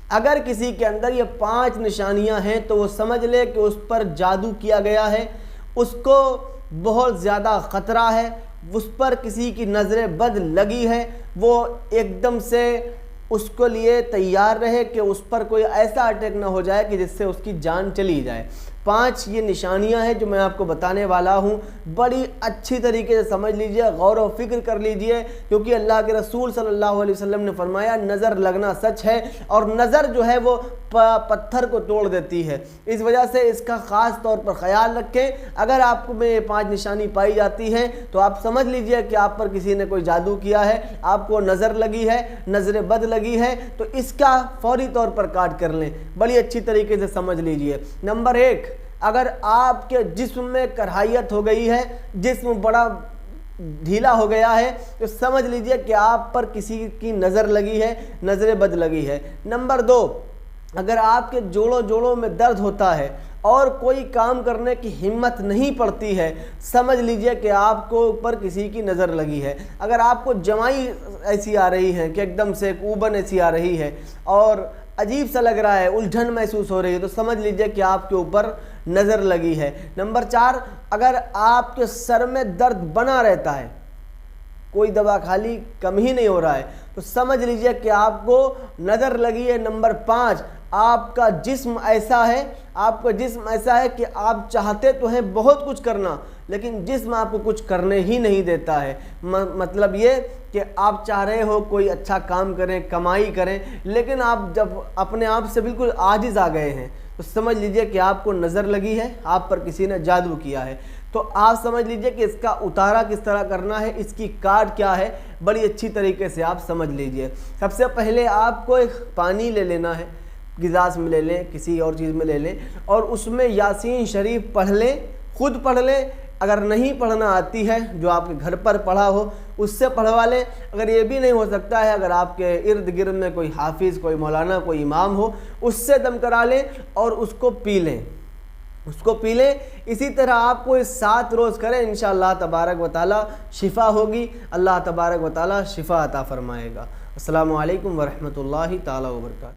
اگر کسی کے اندر یہ 5 نشانیاں ہیں تو وہ سمجھ لے کہ اس پر جادو کیا گیا ہے، اس کو بہت زیادہ خطرہ ہے، اس پر کسی کی نظر بد لگی ہے، وہ ایک دم سے اس کو لیے تیار رہے کہ اس پر کوئی ایسا اٹیک نہ ہو جائے کہ جس سے اس کی جان چلی جائے۔ 5 یہ نشانیاں ہیں جو میں آپ کو بتانے والا ہوں، بڑی اچھی طریقے سے سمجھ لیجئے، غور و فکر کر لیجئے، کیونکہ اللہ کے رسول صلی اللہ علیہ وسلم نے فرمایا نظر لگنا سچ ہے، اور نظر جو ہے وہ پتھر کو توڑ دیتی ہے، اس وجہ سے اس کا خاص طور پر خیال رکھیں۔ اگر آپ کو میں یہ 5 نشانی پائی جاتی ہیں تو آپ سمجھ لیجئے کہ آپ پر کسی نے کوئی جادو کیا ہے، آپ کو نظر لگی ہے، نظر بد لگی ہے، تو اس کا فوری طور پر کاٹ کر لیں، بڑی اچھی طریقے سے سمجھ لیجئے۔ نمبر 1، اگر آپ کے جسم میں کرہائیت ہو گئی ہے، جسم بڑا ڈھیلا ہو گیا ہے، تو سمجھ لیجئے کہ آپ پر کسی کی نظر لگی ہے، نظر بد لگی ہے۔ نمبر 2، اگر آپ کے جوڑوں میں درد ہوتا ہے اور کوئی کام کرنے کی ہمت نہیں پڑتی ہے، سمجھ لیجئے کہ آپ کو اوپر کسی کی نظر لگی ہے۔ اگر آپ کو جمائی ایسی آ رہی ہے کہ ایک دم سے ایک اوبن ایسی آ رہی ہے اور عجیب سا لگ رہا ہے، الجھن محسوس ہو رہی ہے، تو سمجھ لیجئے کہ آپ کے اوپر نظر لگی ہے۔ نمبر 4، اگر آپ کے سر میں درد بنا رہتا ہے، کوئی دوا کھالی کم ہی نہیں ہو رہا ہے، تو سمجھ لیجئے کہ آپ کو نظر لگی ہے۔ نمبر 5، آپ کا جسم ایسا ہے کہ آپ چاہتے تو ہیں بہت کچھ کرنا، لیکن جسم آپ کو کچھ کرنے ہی نہیں دیتا ہے۔ مطلب یہ کہ آپ چاہ رہے ہو کوئی اچھا کام کریں، کمائی کریں، لیکن آپ جب اپنے آپ سے بالکل عاجز آ گئے ہیں تو سمجھ لیجئے کہ آپ کو نظر لگی ہے، آپ پر کسی نے جادو کیا ہے۔ تو آپ سمجھ لیجئے کہ اس کا اتارا کس طرح کرنا ہے، اس کی کاٹ کیا ہے، بڑی اچھی طریقے سے آپ سمجھ لیجئے۔ سب سے پہلے آپ کو ایک پانی لے لینا ہے، گلاس میں لے لیں، کسی اور چیز میں لے لیں، اور اس میں یاسین شریف پڑھ لیں، خود پڑھ لیں، اگر نہیں پڑھنا آتی ہے جو آپ کے گھر پر پڑھا ہو اس سے پڑھوا لیں، اگر یہ بھی نہیں ہو سکتا ہے، اگر آپ کے ارد گرد میں کوئی حافظ، کوئی مولانا، کوئی امام ہو، اس سے دم کرا لیں اور اس کو پی لیں، اسی طرح آپ کو 7 روز کریں، انشاءاللہ تبارک و تعالی شفا ہوگی، اللہ تبارک و تعالی شفا عطا فرمائے گا۔ السلام علیکم ورحمۃ اللہ تعالی وبرکاتہ۔